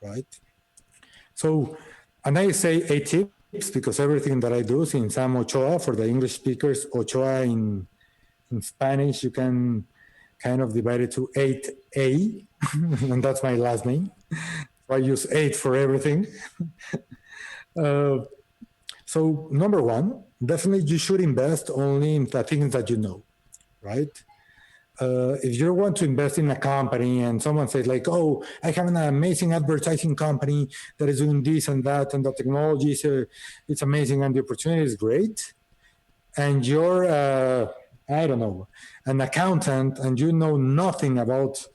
right? So, and I say 8 tips because everything that I do, since I'm Ochoa, for the English speakers, Ochoa in Spanish, you can kind of divide it to 8A, and that's my last name. So I use 8 for everything. So number one, definitely you should invest only in the things that you know, right? If you want to invest in a company and someone says like, oh, I have an amazing advertising company that is doing this and that, and the technology is it's amazing and the opportunity is great, and you're, I don't know, an accountant and you know nothing about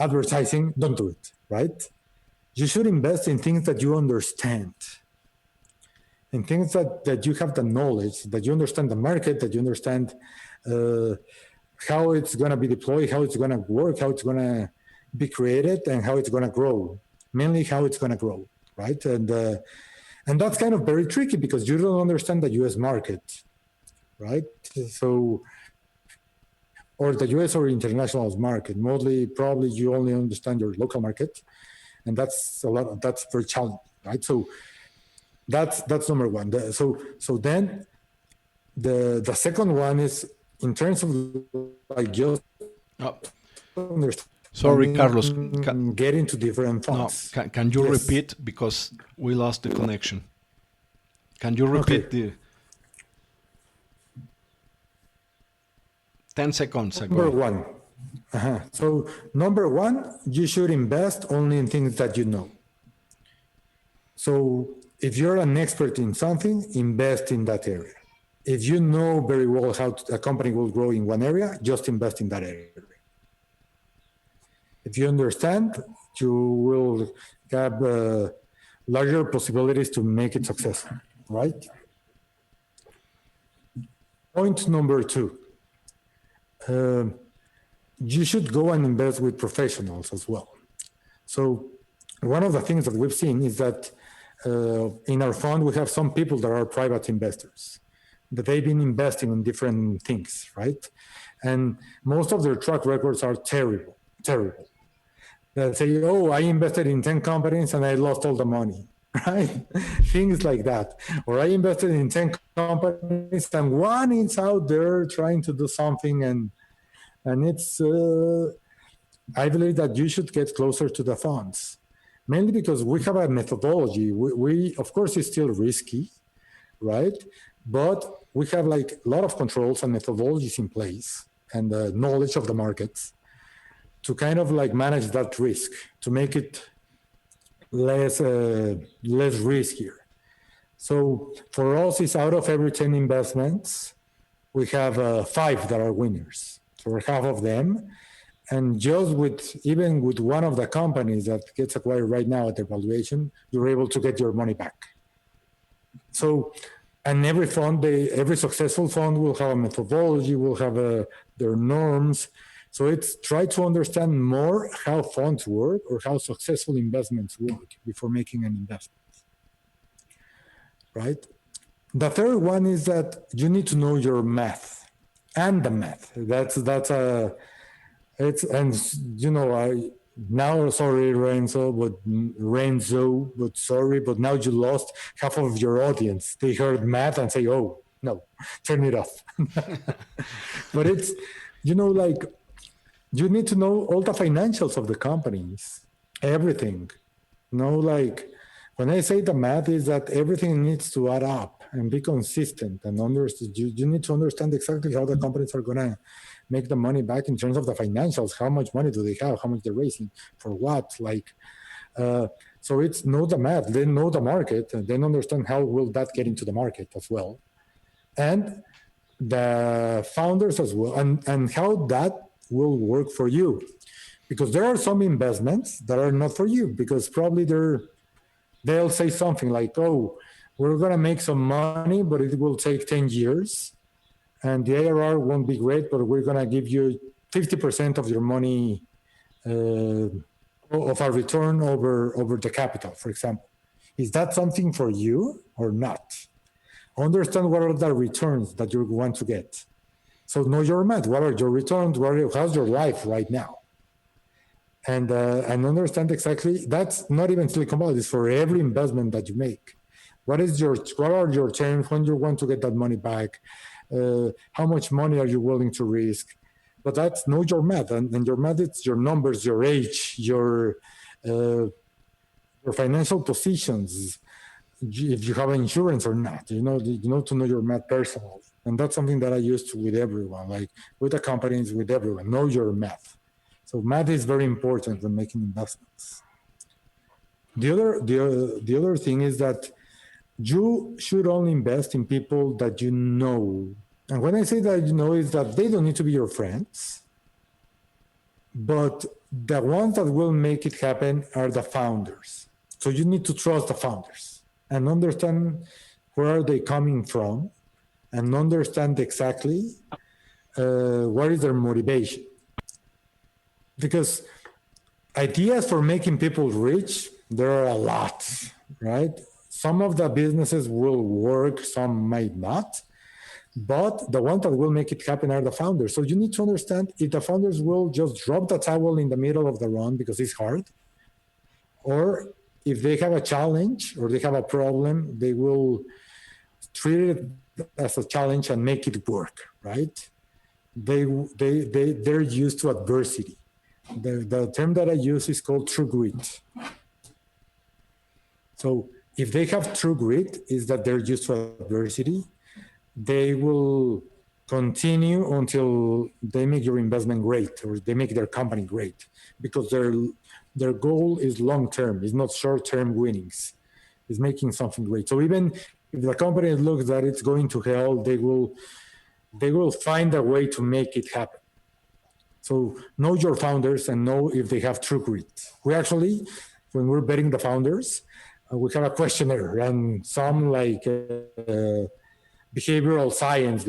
advertising, don't do it, right? You should invest in things that you understand, in things that you have the knowledge, that you understand the market, that you understand how it's going to be deployed, how it's going to work, how it's going to be created, and how it's going to grow. Mainly how it's going to grow, right? And that's kind of very tricky because you don't understand the U.S. market, right? So, or the U.S. or international market. Mostly, probably you only understand your local market, and that's very challenging, right? So that's number one. So then the second one is in terms of like just sorry, Carlos. Get into different fonts. No, can you repeat because we lost the connection? Can you repeat the 10 seconds ago? Number one. So number one, you should invest only in things that you know. So if you're an expert in something, invest in that area. If you know very well how a company will grow in one area, just invest in that area. If you understand, you will have larger possibilities to make it successful, right? Point number two. You should go and invest with professionals as well. So one of the things that we've seen is that in our fund, we have some people that are private investors, that they've been investing in different things, right? And most of their track records are terrible. They say, oh, I invested in 10 companies and I lost all the money, right? Things like that. Or I invested in 10 companies and one is out there trying to do something, and it's, I believe that you should get closer to the funds, mainly because we have a methodology. We of course, it's still risky, right? But we have like a lot of controls and methodologies in place and knowledge of the markets to kind of like manage that risk, to make it less riskier. So for us, it's out of every 10 investments, we have 5 that are winners. So we're half of them. And just even with one of the companies that gets acquired right now at the valuation, you're able to get your money back. So, and every every successful fund will have a methodology, will have their norms. So it's try to understand more how funds work or how successful investments work before making an investment, right? The third one is that you need to know your math and the math. Sorry, Renzo, but sorry, but now you lost half of your audience. They heard math and say, oh, no, turn it off. But it's, you need to know all the financials of the companies, everything. When I say the math is that everything needs to add up and be consistent and understood. You need to understand exactly how the companies are going to make the money back in terms of the financials. How much money do they have? How much they're raising? For what? So it's know the math, then know the market, and then understand how will that get into the market as well. And the founders as well, and how that will work for you. Because there are some investments that are not for you, because probably they'll say something like, oh, we're going to make some money, but it will take 10 years. And the ARR won't be great, but we're going to give you 50% of your money of a return over the capital, for example. Is that something for you or not? Understand what are the returns that you want to get. So know your math. What are your returns? How's your life right now? and understand exactly that's not even Silicon Valley. It's for every investment that you make. What are your terms when you want to get that money back? How much money are you willing to risk? But that's know your math, and your math it's your numbers, your age, your financial positions, if you have insurance or not. You know to know your math personally, and that's something that I use with everyone, like with the companies, with everyone. Know your math. So math is very important when making investments. The other thing is that you should only invest in people that you know. And when I say that you know, is that they don't need to be your friends, but the ones that will make it happen are the founders. So you need to trust the founders and understand where are they coming from and understand exactly what is their motivation. Because ideas for making people rich, there are a lot, right? Some of the businesses will work, some might not, but the ones that will make it happen are the founders. So you need to understand if the founders will just drop the towel in the middle of the run because it's hard, or if they have a challenge or they have a problem, they will treat it as a challenge and make it work, right? They're used to adversity. The term that I use is called true grit. So if they have true grit, is that they're used to adversity. They will continue until they make your investment great or they make their company great, because their goal is long term. It's not short term winnings. It's making something great. So even if the company looks that it's going to hell, they will find a way to make it happen. So know your founders and know if they have true grit. We actually, when we're betting the founders, we have a questionnaire and some behavioral science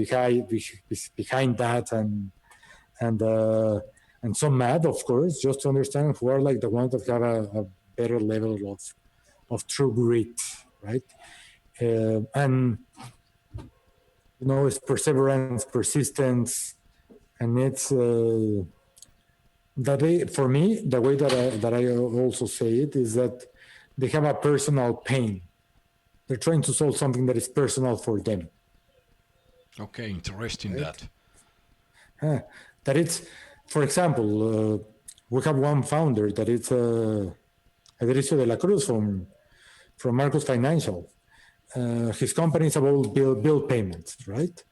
behind that, and some math, of course, just to understand who are like the ones that have a better level of true grit, right? And it's perseverance, persistence, and it's for me, the way that I also say it is that they have a personal pain. They're trying to solve something that is personal for them. Okay, interesting, right? That it's, for example, we have one founder that it's Edricio de la Cruz from Marcos Financial. His company is about bill payments, right?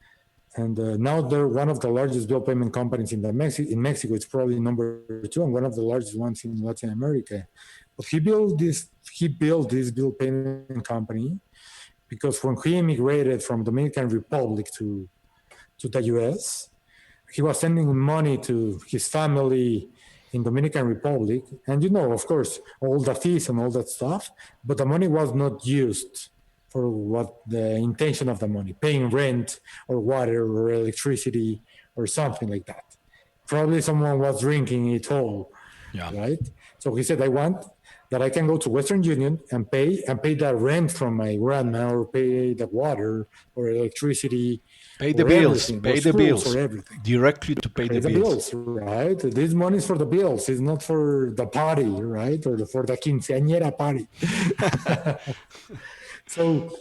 And now they're one of the largest bill payment companies in Mexico. It's probably number 2 and one of the largest ones in Latin America. But he built this bill payment company because when he immigrated from Dominican Republic to the US, he was sending money to his family in Dominican Republic. And of course, all the fees and all that stuff, but the money was not used for what the intention of the money, paying rent or water or electricity or something like that. Probably someone was drinking it all, right? So he said, I want that I can go to Western Union and pay the rent from my grandma, or pay the water or electricity, pay the bills, or everything. Directly to pay the bills. Right? This money is for the bills. It's not for the party, right? Or for the quinceañera party. So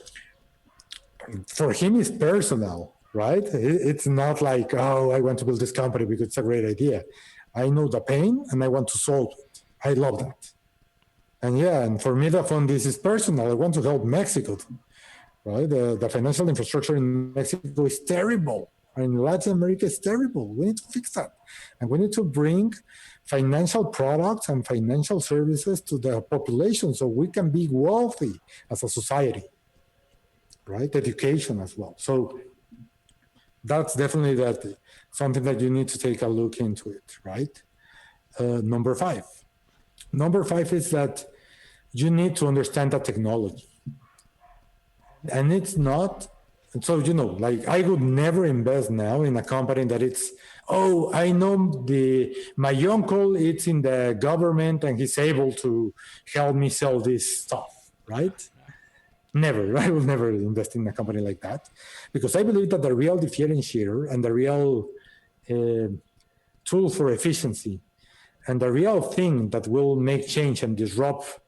for him, it's personal, right? It's not like, oh, I want to build this company because it's a great idea. I know the pain and I want to solve it. I love that. And for me, the fund, this is personal. I want to help Mexico, right? The financial infrastructure in Mexico is terrible. In Latin America, it's terrible. We need to fix that. And we need to bring financial products and financial services to the population so we can be wealthy as a society, right? Education as well. So that's definitely something that you need to take a look into it, right? Number 5. Number 5 is that you need to understand the technology. And it's not, so, like I would never invest now in a company that it's, oh, I know my uncle, it's in the government and he's able to help me sell this stuff, right? Never. I will never invest in a company like that, because I believe that the real differentiator and the real tool for efficiency And the real thing that will make change and disrupt